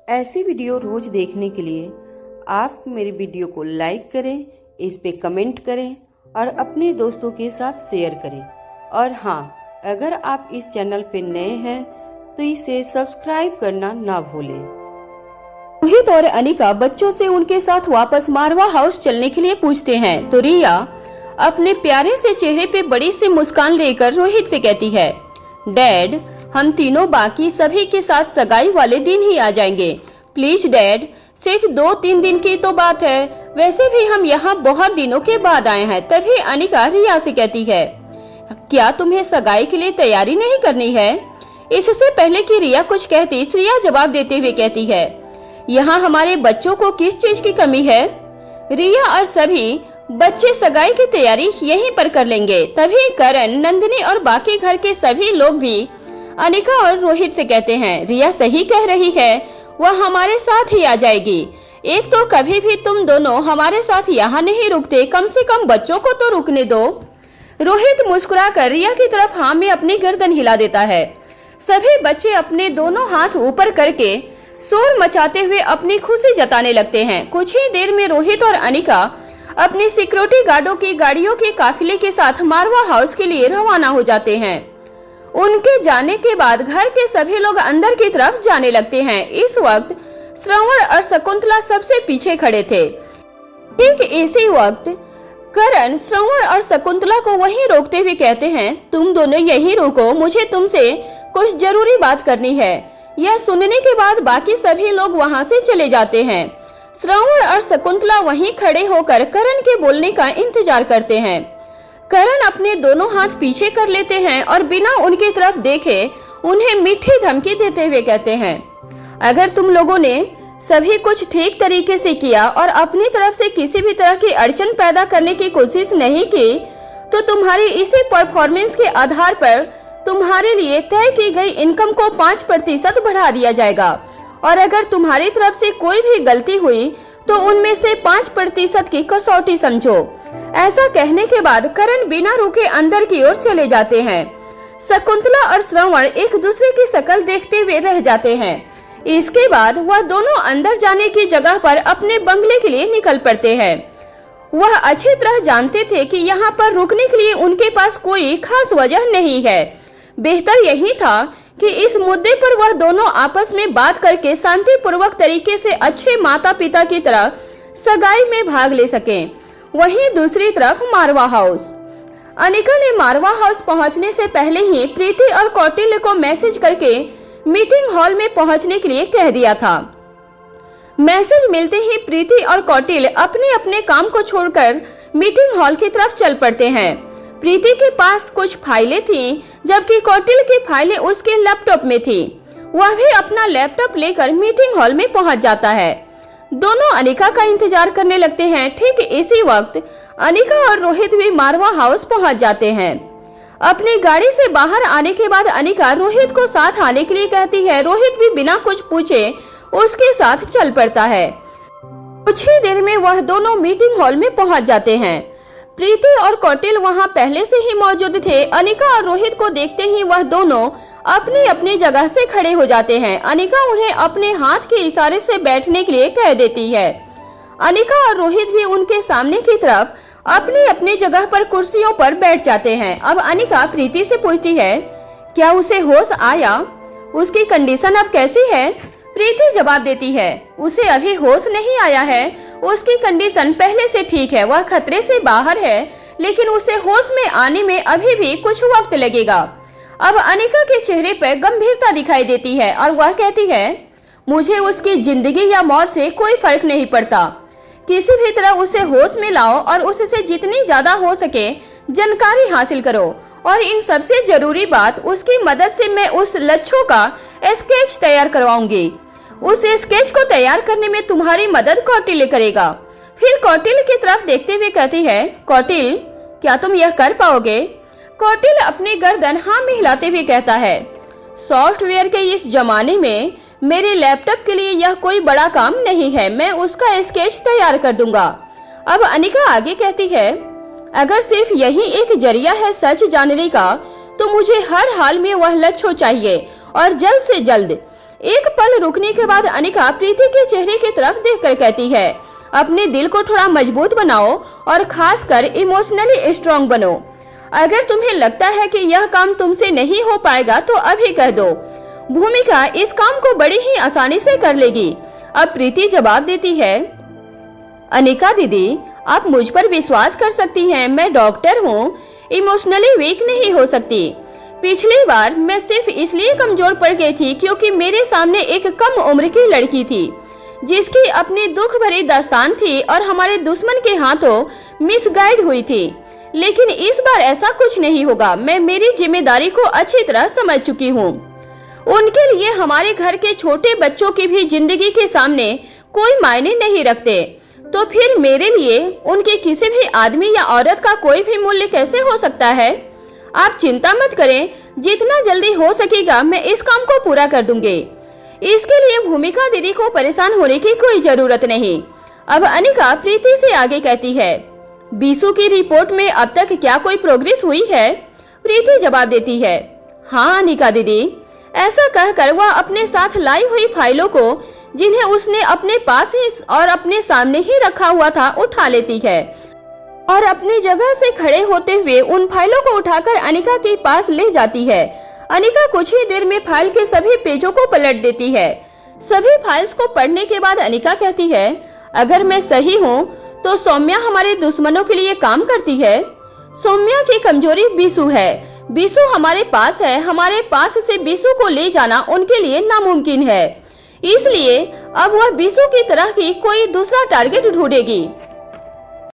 ऐसी वीडियो रोज देखने के लिए आप मेरी वीडियो को लाइक करें, इस पे कमेंट करें और अपने दोस्तों के साथ शेयर करें। और हाँ, अगर आप इस चैनल पे नए हैं तो इसे सब्सक्राइब करना ना भूलें। रोहित और अनिका बच्चों से उनके साथ वापस मारवा हाउस चलने के लिए पूछते हैं तो रिया अपने प्यारे से चेहरे पे बड़ी सी मुस्कान लेकर रोहित से कहती है, डैड, हम तीनों बाकी सभी के साथ सगाई वाले दिन ही आ जाएंगे। प्लीज डैड, सिर्फ 2-3 दिन की तो बात है, वैसे भी हम यहाँ बहुत दिनों के बाद आए हैं। तभी अनिका रिया से कहती है, क्या तुम्हें सगाई के लिए तैयारी नहीं करनी है? इससे पहले कि रिया कुछ कहती, श्रेया जवाब देते हुए कहती है, यहाँ हमारे बच्चों को किस चीज की कमी है? रिया और सभी बच्चे सगाई की तैयारी यहीं पर कर लेंगे। तभी करण, नंदिनी और बाकी घर के सभी लोग भी अनिका और रोहित से कहते हैं, रिया सही कह रही है, वह हमारे साथ ही आ जाएगी। एक तो कभी भी तुम दोनों हमारे साथ यहाँ नहीं रुकते, कम से कम बच्चों को तो रुकने दो। रोहित मुस्कुराकर रिया की तरफ हाँ में अपनी गर्दन हिला देता है। सभी बच्चे अपने दोनों हाथ ऊपर करके शोर मचाते हुए अपनी खुशी जताने लगते हैं। कुछ ही देर में रोहित और अनिका अपनी सिक्योरिटी गार्डों की गाड़ियों के काफिले के साथ मारवा हाउस के लिए रवाना हो जाते हैं। उनके जाने के बाद घर के सभी लोग अंदर की तरफ जाने लगते हैं। इस वक्त श्रवण और शकुंतला सबसे पीछे खड़े थे। ठीक इसी वक्त करण श्रवण और शकुंतला को वहीं रोकते हुए कहते हैं, तुम दोनों यहीं रुको, मुझे तुमसे कुछ जरूरी बात करनी है। यह सुनने के बाद बाकी सभी लोग वहां से चले जाते हैं। श्रवण और शकुंतला वहीं खड़े होकर करण के बोलने का इंतजार करते हैं। करण अपने दोनों हाथ पीछे कर लेते हैं और बिना उनकी तरफ देखे उन्हें मीठी धमकी देते हुए कहते हैं, अगर तुम लोगों ने सभी कुछ ठीक तरीके से किया और अपनी तरफ से किसी भी तरह की अड़चन पैदा करने की कोशिश नहीं की तो तुम्हारी इसी परफॉर्मेंस के आधार पर तुम्हारे लिए तय की गई इनकम को 5% बढ़ा दिया जाएगा। और अगर तुम्हारी तरफ से कोई भी गलती हुई तो उनमें से 5% की कसौटी समझो। ऐसा कहने के बाद करण बिना रुके अंदर की ओर चले जाते हैं। शकुंतला और श्रवण एक दूसरे की शक्ल देखते हुए रह जाते हैं। इसके बाद वह दोनों अंदर जाने की जगह पर अपने बंगले के लिए निकल पड़ते हैं। वह अच्छी तरह जानते थे कि यहाँ पर रुकने के लिए उनके पास कोई खास वजह नहीं है। बेहतर यही था कि इस मुद्दे पर वह दोनों आपस में बात करके शांतिपूर्वक तरीके से अच्छे माता पिता की तरह सगाई में भाग ले सकें। वहीं दूसरी तरफ मारवा हाउस। अनिका ने मारवा हाउस पहुंचने से पहले ही प्रीति और कौटिल्य को मैसेज करके मीटिंग हॉल में पहुंचने के लिए कह दिया था। मैसेज मिलते ही प्रीति और कौटिल्य अपने अपने काम को छोड़कर मीटिंग हॉल की तरफ चल पड़ते हैं। प्रीति के पास कुछ फाइलें थीं, जबकि कौटिल्य की फाइलें उसके लैपटॉप में थी। वह भी अपना लैपटॉप लेकर मीटिंग हॉल में पहुंच जाता है। दोनों अनिका का इंतजार करने लगते हैं। ठीक इसी वक्त अनिका और रोहित भी मारवा हाउस पहुंच जाते हैं। अपनी गाड़ी से बाहर आने के बाद अनिका रोहित को साथ आने के लिए कहती है। रोहित भी बिना कुछ पूछे उसके साथ चल पड़ता है। कुछ ही देर में वह दोनों मीटिंग हॉल में पहुंच जाते हैं। प्रीति और कौटिल्य वहां पहले से ही मौजूद थे। अनिका और रोहित को देखते ही वह दोनों अपनी अपनी जगह से खड़े हो जाते हैं। अनिका उन्हें अपने हाथ के इशारे से बैठने के लिए कह देती है। अनिका और रोहित भी उनके सामने की तरफ अपनी अपनी जगह पर कुर्सियों पर बैठ जाते हैं। अब अनिका प्रीति से पूछती है, क्या उसे होश आया? उसकी कंडीशन अब कैसी है? प्रीति जवाब देती है, उसे अभी होश नहीं आया है, उसकी कंडीशन पहले से ठीक है, वह खतरे से बाहर है, लेकिन उसे होश में आने में अभी भी कुछ वक्त लगेगा। अब अनिका के चेहरे पर गंभीरता दिखाई देती है और वह कहती है, मुझे उसकी जिंदगी या मौत से कोई फर्क नहीं पड़ता, किसी भी तरह उसे होश में लाओ और उससे जितनी ज्यादा हो सके जानकारी हासिल करो। और इन सबसे जरूरी बात, उसकी मदद से मैं उस लच्छों का स्केच तैयार करवाऊंगी। उस स्केच को तैयार करने में तुम्हारी मदद कौटिल्य करेगा। फिर कौटिल्य की तरफ देखते हुए कहती है, कौटिल्य, क्या तुम यह कर पाओगे? कौटिल्य अपनी गर्दन हाँ में हिलाते हुए कहता है, सॉफ्टवेयर के इस जमाने में मेरे लैपटॉप के लिए यह कोई बड़ा काम नहीं है, मैं उसका स्केच तैयार कर दूंगा। अब अनिका आगे कहती है, अगर सिर्फ यही एक जरिया है सच जानने का तो मुझे हर हाल में वह लच्छो चाहिए और जल्द से जल्द। एक पल रुकने के बाद अनिका प्रीति के चेहरे की तरफ देखकर कहती है, अपने दिल को थोड़ा मजबूत बनाओ और खासकर इमोशनली स्ट्रांग बनो। अगर तुम्हें लगता है कि यह काम तुमसे नहीं हो पाएगा तो अभी कर दो। भूमिका इस काम को बड़ी ही आसानी से कर लेगी। अब प्रीति जवाब देती है, अनिका दीदी, आप मुझ पर विश्वास कर सकती हैं। मैं डॉक्टर हूँ, इमोशनली वीक नहीं हो सकती। पिछली बार मैं सिर्फ इसलिए कमजोर पड़ गई थी क्योंकि मेरे सामने एक कम उम्र की लड़की थी जिसकी अपनी दुख भरी दास्तान थी और हमारे दुश्मन के हाथों मिसगाइड हुई थी। लेकिन इस बार ऐसा कुछ नहीं होगा। मैं मेरी जिम्मेदारी को अच्छी तरह समझ चुकी हूँ। उनके लिए हमारे घर के छोटे बच्चों की भी जिंदगी के सामने कोई मायने नहीं रखते, तो फिर मेरे लिए उनके किसी भी आदमी या औरत का कोई भी मूल्य कैसे हो सकता है। आप चिंता मत करें, जितना जल्दी हो सकेगा मैं इस काम को पूरा कर दूंगी। इसके लिए भूमिका दीदी को परेशान होने की कोई जरूरत नहीं। अब अनिका प्रीति से आगे कहती है, बीसू की रिपोर्ट में अब तक क्या कोई प्रोग्रेस हुई है? प्रीति जवाब देती है, हाँ अनिका दीदी। ऐसा कहकर वह अपने साथ लाई हुई फाइलों को, जिन्हें उसने अपने पास ही और अपने सामने ही रखा हुआ था, उठा लेती है और अपनी जगह से खड़े होते हुए उन फाइलों को उठाकर अनिका के पास ले जाती है। अनिका कुछ ही देर में फाइल के सभी पेजों को पलट देती है। सभी फाइल्स को पढ़ने के बाद अनिका कहती है, अगर मैं सही हूँ तो सौम्या हमारे दुश्मनों के लिए काम करती है। सौम्या की कमजोरी बीसू है। बीसू हमारे पास है। हमारे पास से बीसू को ले जाना उनके लिए नामुमकिन है। इसलिए अब वह बीसू की तरह की कोई दूसरा टारगेट ढूंढेगी।